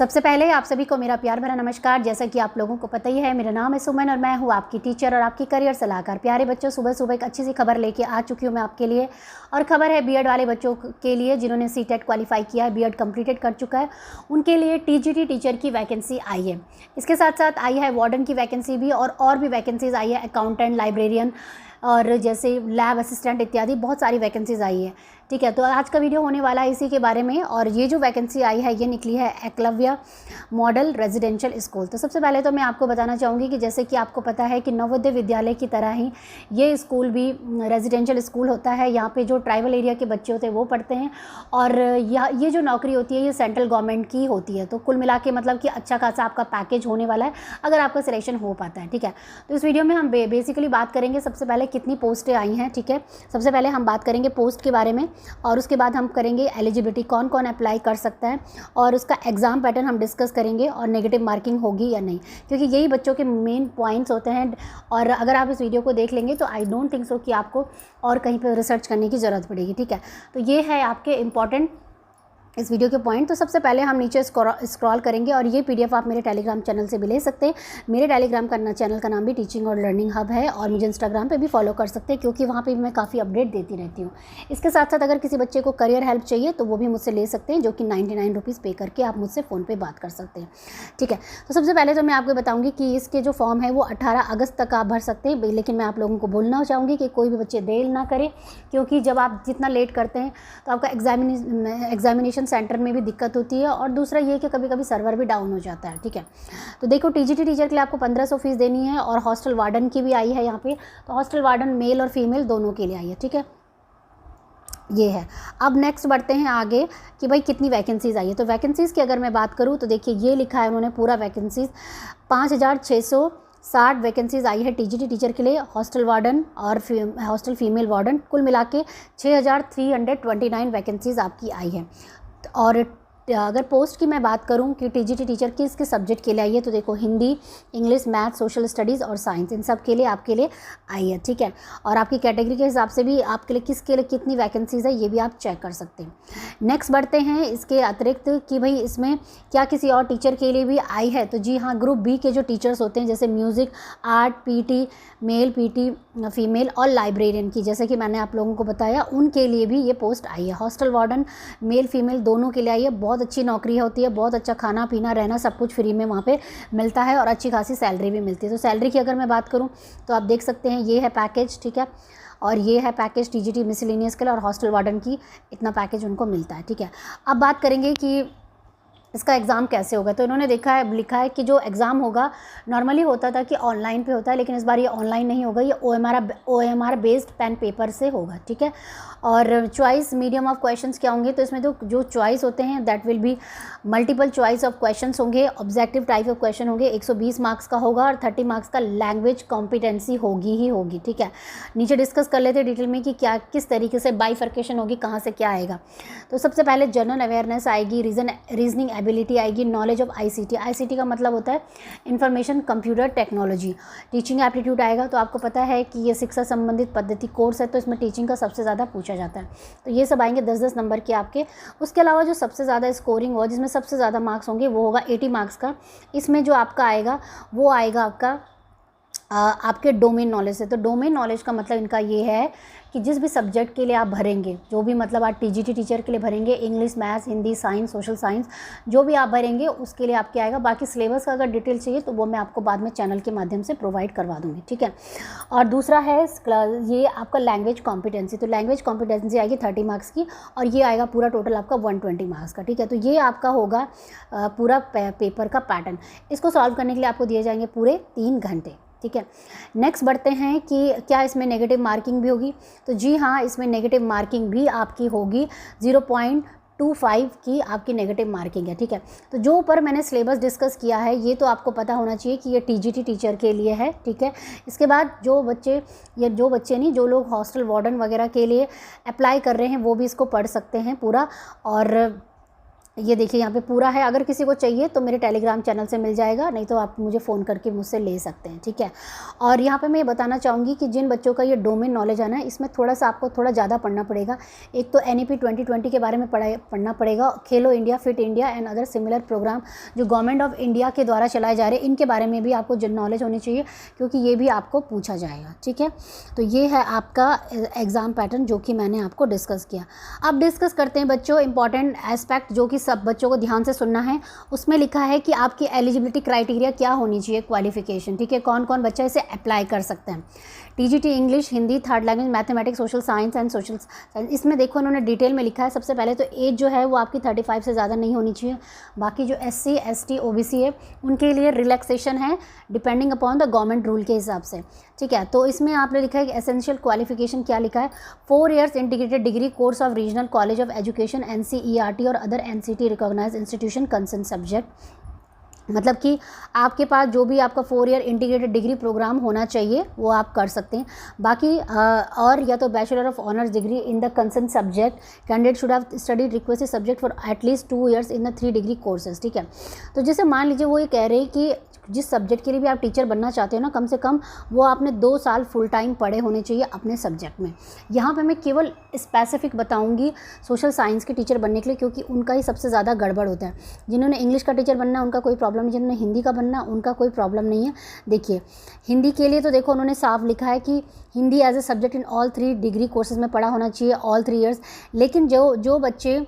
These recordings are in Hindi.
सबसे पहले आप सभी को मेरा प्यार भरा नमस्कार। जैसा कि आप लोगों को पता ही है, मेरा नाम है सुमन और मैं हूँ आपकी टीचर और आपकी करियर सलाहकार। प्यारे बच्चों, सुबह सुबह एक अच्छी सी खबर लेके आ चुकी हूँ मैं आपके लिए। और खबर है बीएड वाले बच्चों के लिए जिन्होंने सीटेट क्वालिफाई किया है, बीएड कंप्लीटेड कर चुका है, उनके लिए टीजीटी टीचर की वैकेंसी आई है। इसके साथ साथ आई है वार्डन की वैकेंसी भी और भी वैकेंसीज आई है, अकाउंटेंट, लाइब्रेरियन और जैसे लैब असिस्टेंट इत्यादि बहुत सारी वैकेंसीज आई है। ठीक है, तो आज का वीडियो होने वाला है इसी के बारे में। और ये जो वैकेंसी आई है ये निकली है एकलव्य मॉडल रेजिडेंशियल स्कूल। तो सबसे पहले तो मैं आपको बताना चाहूँगी कि जैसे कि आपको पता है कि नवोदय विद्यालय की तरह ही ये स्कूल भी रेजिडेंशियल स्कूल होता है। यहाँ पे जो ट्राइबल एरिया के बच्चे होते हैं वो पढ़ते हैं और ये जो नौकरी होती है ये सेंट्रल गवर्नमेंट की होती है। तो कुल मिला के मतलब कि अच्छा खासा आपका पैकेज होने वाला है अगर आपका सिलेक्शन हो पाता है। ठीक है, तो इस वीडियो में हम बेसिकली बात करेंगे सबसे पहले कितनी पोस्टें आई हैं। ठीक है, सबसे पहले हम बात करेंगे पोस्ट के बारे में और उसके बाद हम करेंगे एलिजिबिलिटी, कौन कौन अप्लाई कर सकता है, और उसका एग्ज़ाम पैटर्न हम डिस्कस करेंगे और नेगेटिव मार्किंग होगी या नहीं, क्योंकि यही बच्चों के मेन पॉइंट्स होते हैं। और अगर आप इस वीडियो को देख लेंगे तो आई डोंट थिंक सो कि आपको और कहीं पर रिसर्च करने की ज़रूरत पड़ेगी। ठीक है, तो ये है आपके इंपॉर्टेंट इस वीडियो के पॉइंट। तो सबसे पहले हम नीचे स्क्रॉल करेंगे और ये पीडीएफ आप मेरे टेलीग्राम चैनल से भी ले सकते हैं। मेरे टेलीग्राम चैनल का नाम भी टीचिंग और लर्निंग हब है और मुझे इंस्टाग्राम पे भी फॉलो कर सकते हैं क्योंकि वहाँ पे भी मैं काफ़ी अपडेट देती रहती हूँ। इसके साथ साथ अगर किसी बच्चे को करियर हेल्प चाहिए तो वो भी मुझसे ले सकते हैं, जो कि 99 रुपीज़ पे करके आप मुझसे फ़ोन पर बात कर सकते हैं। ठीक है, तो सबसे पहले तो मैं आपको बताऊँगी कि इसके जो फॉर्म है वो 18 अगस्त तक आप भर सकते हैं। लेकिन मैं आप लोगों को बोलना चाहूँगी कि कोई भी बच्चे देर ना करें, क्योंकि जब आप जितना लेट करते हैं तो आपका एग्जामिनेशन सेंटर में भी दिक्कत होती है और दूसरा ये कि कभी कभी सर्वर भी डाउन हो जाता है। ठीक है, तो देखो टीजीटी टीचर के लिए आपको 1500 फीस देनी है और हॉस्टल वार्डन की भी आई है यहाँ पे। तो हॉस्टल वार्डन मेल और फीमेल दोनों के लिए आई है। ठीक है, ये है। अब नेक्स्ट बढ़ते हैं आगे कि भाई कितनी वैकेंसीज आई है। तो वैकेंसीज़ की अगर मैं बात करूँ तो देखिए ये लिखा है उन्होंने पूरा वैकेंसीज 5660 वैकेंसीज आई है टीजीटी टीचर के लिए, हॉस्टल वार्डन और हॉस्टल फीमेल वार्डन, कुल मिला के 6329 वैकेंसीज आपकी आई है। और अगर पोस्ट की मैं बात करूं कि टीजीटी टीचर किस सब्जेक्ट के लिए आई है तो देखो Hindi, English, math, social studies और साइंस, इन सब के लिए आपके लिए आई है। ठीक है, और आपकी कैटेगरी के हिसाब से भी आपके लिए किसके लिए कितनी वैकेंसीज़ है ये भी आप चेक कर सकते हैं। नेक्स्ट बढ़ते हैं इसके अतिरिक्त कि भाई इसमें क्या किसी और टीचर के लिए भी आई है। तो जी हाँ, ग्रुप बी के जो टीचर्स होते हैं जैसे music, art, PT male, PT female और लाइब्रेरियन की, जैसे कि मैंने आप लोगों को बताया, उनके लिए भी ये पोस्ट आई है। हॉस्टल वार्डन मेल फीमेल दोनों के लिए आई है। बहुत अच्छी नौकरी होती है, बहुत अच्छा खाना पीना रहना सब कुछ फ्री में वहाँ पे मिलता है और अच्छी खासी सैलरी भी मिलती है। तो सैलरी की अगर मैं बात करूँ तो आप देख सकते हैं ये है पैकेज। ठीक है, और ये है पैकेज टीजीटी मिसलेनियस के लिए और हॉस्टल वार्डन की इतना पैकेज उनको मिलता है। ठीक है, अब बात करेंगे कि इसका एग्ज़ाम कैसे होगा। तो इन्होंने लिखा है कि जो एग्ज़ाम होगा नॉर्मली होता था कि ऑनलाइन पे होता है, लेकिन इस बार ये ऑनलाइन नहीं होगा, ये OMR बेस्ड पेन पेपर से होगा। ठीक है, और चॉइस मीडियम ऑफ क्वेश्चंस क्या होंगे तो इसमें तो जो चॉइस होते हैं that will be multiple choice of questions होंगे, ऑब्जेक्टिव टाइप ऑफ क्वेश्चन होंगे, 120 मार्क्स का होगा और 30 मार्क्स का लैंग्वेज कॉम्पिटेंसी होगी ही होगी। ठीक है, नीचे डिस्कस कर लेते हैं डिटेल में कि क्या किस तरीके से बाइफर्केशन होगी, कहाँ से क्या आएगा। तो सबसे पहले जनरल अवेयरनेस आएगी, रीजनिंग एबिलिटी आएगी, नॉलेज ऑफ आईसीटी का मतलब होता है information computer technology, teaching aptitude आएगा। तो आपको पता है कि ये शिक्षा संबंधित पद्धति कोर्स है तो इसमें टीचिंग का सबसे ज़्यादा पूछा जाता है। तो ये सब आएंगे 10-10 नंबर के आपके। उसके अलावा जो सबसे ज़्यादा स्कोरिंग हो, जिसमें सबसे ज़्यादा मार्क्स होंगे, वो होगा 80 मार्क्स का। इसमें जो आपका आएगा वो आएगा आपके डोमेन नॉलेज से। तो डोमेन नॉलेज का मतलब इनका ये है कि जिस भी सब्जेक्ट के लिए आप भरेंगे, जो भी मतलब आप टीजीटी टीचर के लिए भरेंगे, English, maths, Hindi, science, social science, जो भी आप भरेंगे उसके लिए आपके आएगा। बाकी सिलेबस का अगर डिटेल चाहिए तो वो मैं आपको बाद में चैनल के माध्यम से प्रोवाइड करवा दूँगी। ठीक है, और दूसरा है ये आपका लैंग्वेज कॉम्पिटेंसी। तो लैंग्वेज कॉम्पिटेंसी आएगी 30 मार्क्स की और ये आएगा पूरा टोटल आपका 120 मार्क्स का। ठीक है, तो ये आपका होगा पूरा पेपर का पैटर्न। इसको सॉल्व करने के लिए आपको दिए जाएंगे पूरे 3 घंटे। ठीक है, नेक्स्ट बढ़ते हैं कि क्या इसमें नेगेटिव मार्किंग भी होगी। तो जी हाँ, इसमें नेगेटिव मार्किंग भी आपकी होगी, 0.25 की आपकी नेगेटिव मार्किंग है। ठीक है, तो जो ऊपर मैंने सिलेबस डिस्कस किया है ये तो आपको पता होना चाहिए कि ये टीजीटी टीचर के लिए है। ठीक है, इसके बाद जो लोग हॉस्टल वार्डन वगैरह के लिए अप्लाई कर रहे हैं वो भी इसको पढ़ सकते हैं पूरा। और ये देखिए यहाँ पे पूरा है, अगर किसी को चाहिए तो मेरे टेलीग्राम चैनल से मिल जाएगा, नहीं तो आप मुझे फ़ोन करके मुझसे ले सकते हैं, ठीक है। और यहाँ पे मैं ये बताना चाहूँगी कि जिन बच्चों का ये डोमेन नॉलेज आना है, इसमें थोड़ा सा आपको थोड़ा ज़्यादा पढ़ना पड़ेगा। एक तो NEP 2020 के बारे में पढ़ना पड़ेगा, खेलो India, fit India and other similar program जो गवर्नमेंट ऑफ इंडिया के द्वारा चलाए जा रहे हैं, इनके बारे में भी आपको नॉलेज होनी चाहिए, क्योंकि ये भी आपको पूछा जाएगा, ठीक है। तो ये है आपका एग्ज़ाम पैटर्न जो कि मैंने आपको डिस्कस किया। अब डिस्कस करते हैं बच्चों इंपॉर्टेंट एस्पेक्ट जो कि सब बच्चों को ध्यान से सुनना है। उसमें लिखा है कि आपकी एलिजिबिलिटी क्राइटेरिया क्या होनी चाहिए, क्वालिफिकेशन, ठीक है, कौन कौन बच्चा इसे अप्लाई कर सकते हैं। TGT English, Hindi, third language, mathematics, social science and social science, इसमें देखो उन्होंने डिटेल में लिखा है। सबसे पहले तो एज जो है वो आपकी 35 से ज़्यादा नहीं होनी चाहिए। बाकी जो SC ST OBC है उनके लिए रिलैक्सेशन है depending upon the government rule के हिसाब से, ठीक है। तो इसमें आपने लिखा है कि एसेंशियल क्वालिफिकेशन क्या लिखा है, 4 years integrated degree course of regional college of education NCERT और other NCT recognised institution concern subject, मतलब कि आपके पास जो भी आपका 4 year इंटीग्रेटेड डिग्री प्रोग्राम होना चाहिए वो आप कर सकते हैं। बाकी और या तो bachelor of honours degree in the concern subject, candidate should have studied requested subject for at least 2 years in the 3 degree courses, ठीक है। तो जैसे मान लीजिए वो ये कह रहे हैं कि जिस सब्जेक्ट के लिए भी आप टीचर बनना चाहते हो ना, कम से कम वो आपने 2 साल फुल टाइम पढ़े होने चाहिए अपने सब्जेक्ट में। यहाँ पे मैं केवल स्पेसिफिक बताऊँगी सोशल साइंस के टीचर बनने के लिए, क्योंकि उनका ही सबसे ज़्यादा गड़बड़ होता है। जिन्होंने इंग्लिश का टीचर बनना है उनका कोई प्रॉब्लम नहीं, जिन्होंने हिंदी का बनना उनका कोई प्रॉब्लम नहीं है। देखिए हिंदी के लिए तो देखो उन्होंने साफ लिखा है कि Hindi as a subject in all 3 degree courses में पढ़ा होना चाहिए, ऑल 3 years। लेकिन जो बच्चे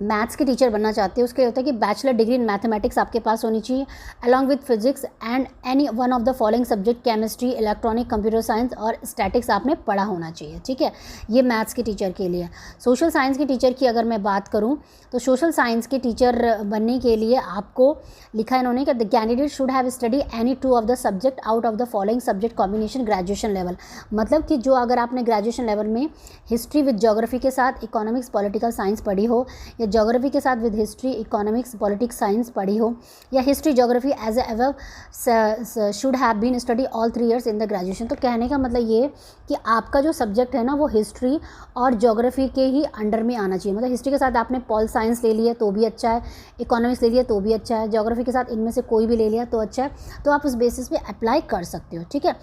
मैथ्स के टीचर बनना चाहते हैं उसके लिए होता है कि बैचलर डिग्री इन मैथमेटिक्स आपके पास होनी चाहिए along with physics and any one of the following subject, chemistry, electronic, computer science और स्टैटिक्स आपने पढ़ा होना चाहिए, ठीक है। ये मैथ्स के टीचर के लिए। सोशल साइंस के टीचर की अगर मैं बात करूं तो सोशल साइंस के टीचर बनने के लिए आपको लिखा है इन्होंने कि the candidate should have study any 2 of the subject out of the following subject combination graduation level, मतलब कि जो अगर आपने ग्रेजुएशन लेवल में हिस्ट्री विद ज्योग्राफी के साथ इकोनॉमिक्स पॉलिटिकल साइंस पढ़ी हो, या ज्योग्राफी के साथ with history economics politics science पढ़ी हो, या history geography as ever should have been study all 3 years in the graduation. तो कहने का मतलब ये कि आपका जो सब्जेक्ट है ना वो हिस्ट्री और ज्योग्राफी के ही अंडर में आना चाहिए। मतलब हिस्ट्री के साथ आपने पॉल साइंस ले लिया तो भी अच्छा है, इकोनॉमिक्स ले लिया तो भी अच्छा है, ज्योग्राफी के साथ इनमें से कोई भी ले लिया तो अच्छा है, तो आप उस बेसिस पे अप्लाई कर सकते हो, ठीक है।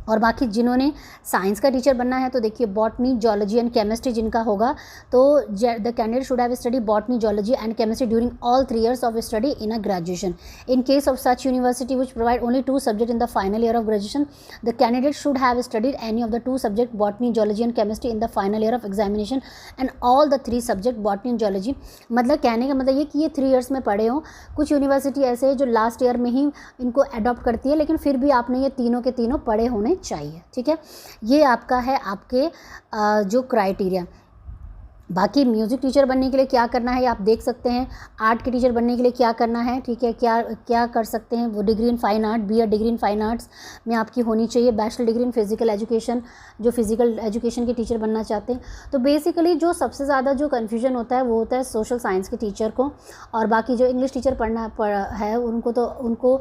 और बाकी जिन्होंने साइंस का टीचर बनना है तो देखिए बॉटनी, जूलॉजी एंड केमिस्ट्री जिनका होगा तो the candidate should have study botany, zoology and chemistry during all 3 years of study in a graduation. In case of such university which provide only 2 subjects in the final year of graduation, the candidate should have studied any of the 2 subjects botany, zoology and chemistry in the final year of examination and all the 3 subjects botany and zoology. मतलब कहने का मतलब ये कि ये 3 years में पढ़े हों। कुछ यूनिवर्सिटी ऐसे है जो लास्ट ईयर में ही इनको अडॉप्ट करती है, लेकिन फिर भी आपने ये तीनों के तीनों पढ़े होने चाहिए, ठीक है। ये आपका है आपके जो क्राइटेरिया। बाकी म्यूज़िक टीचर बनने के लिए क्या करना है आप देख सकते हैं, आर्ट के टीचर बनने के लिए क्या करना है, ठीक है, क्या कर सकते हैं वो degree in fine art, BA degree in fine arts में आपकी होनी चाहिए, bachelor degree in physical education, जो फिजिकल एजुकेशन के टीचर बनना चाहते हैं। तो बेसिकली जो सबसे ज़्यादा जो कन्फ्यूजन होता है वो होता है सोशल साइंस के टीचर को, और बाकी जो इंग्लिश टीचर है उनको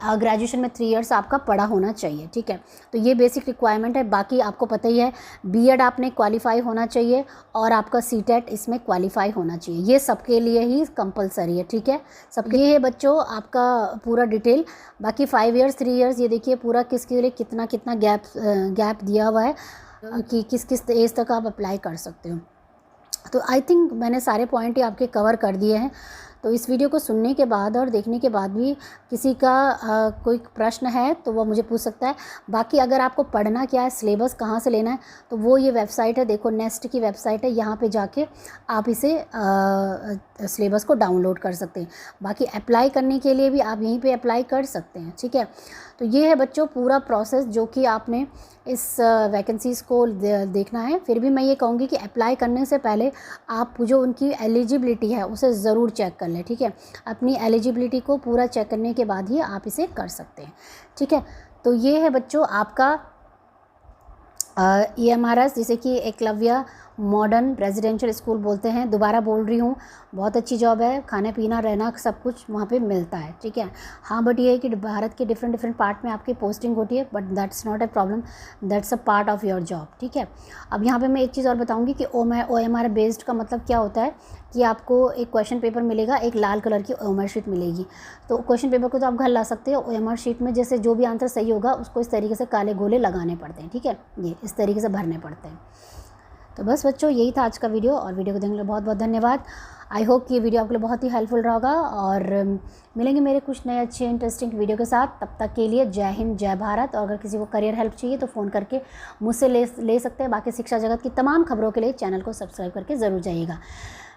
ग्रेजुएशन में 3 years आपका पढ़ा होना चाहिए, ठीक है। तो ये बेसिक रिक्वायरमेंट है। बाकी आपको पता ही है B.Ed आपने क्वालिफाई होना चाहिए और आपका CTET इसमें क्वालिफाई होना चाहिए, ये सबके लिए ही कंपलसरी है, ठीक है। सबके ये है बच्चों आपका पूरा डिटेल। बाकी 5 years 3 years ये देखिए पूरा किसके लिए कितना कितना गैप दिया हुआ है कि किस एज तक आप अप्लाई कर सकते हो। तो आई थिंक मैंने सारे पॉइंट ही आपके कवर कर दिए हैं। तो इस वीडियो को सुनने के बाद और देखने के बाद भी किसी का कोई प्रश्न है तो वो मुझे पूछ सकता है। बाकी अगर आपको पढ़ना क्या है, सिलेबस कहाँ से लेना है, तो वो ये वेबसाइट है, देखो नेस्ट की वेबसाइट है, यहाँ पे जाके आप इसे सिलेबस को डाउनलोड कर सकते हैं। बाकी अप्लाई करने के लिए भी आप यहीं पे अप्लाई कर सकते हैं, ठीक है। तो ये है बच्चों पूरा प्रोसेस जो कि आपने इस वैकेंसीज़ को देखना है। फिर भी मैं ये कहूँगी कि अप्लाई करने से पहले आप जो उनकी एलिजिबिलिटी है उसे ज़रूर चेक कर लें, ठीक है। अपनी एलिजिबिलिटी को पूरा चेक करने के बाद ही आप इसे कर सकते हैं, ठीक है। तो ये है बच्चों आपका EMRS, जैसे कि एकलव्य मॉडर्न रेजिडेंशियल स्कूल बोलते हैं। दोबारा बोल रही हूँ, बहुत अच्छी जॉब है, खाना पीना रहना सब कुछ वहाँ पे मिलता है, ठीक है। हाँ बट ये है कि भारत के डिफरेंट पार्ट में आपकी पोस्टिंग होती है, but that's not a problem, that's a part of your job, ठीक है। अब यहाँ पे मैं एक चीज़ और बताऊँगी कि OMR बेस्ड का मतलब क्या होता है कि आपको एक क्वेश्चन पेपर मिलेगा, एक लाल कलर की OMR शीट मिलेगी। तो क्वेश्चन पेपर को तो आप घर ला सकते हो, OMR शीट में जैसे जो भी आंसर सही होगा उसको इस तरीके से काले गोले लगाने पड़ते हैं, ठीक है, ये इस तरीके से भरने पड़ते हैं। तो बस बच्चों, यही था आज का वीडियो, और वीडियो को देखने के लिए बहुत बहुत धन्यवाद। आई होप कि ये वीडियो आपके लिए बहुत ही हेल्पफुल रहा होगा, और मिलेंगे मेरे कुछ नए अच्छे इंटरेस्टिंग वीडियो के साथ। तब तक के लिए जय हिंद, जय भारत। और अगर किसी को करियर हेल्प चाहिए तो फ़ोन करके मुझसे ले सकते हैं। बाकी शिक्षा जगत की तमाम खबरों के लिए चैनल को सब्सक्राइब करके ज़रूर जाइएगा।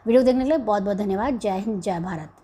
वीडियो देखने के लिए बहुत बहुत धन्यवाद। जय हिंद, जय भारत।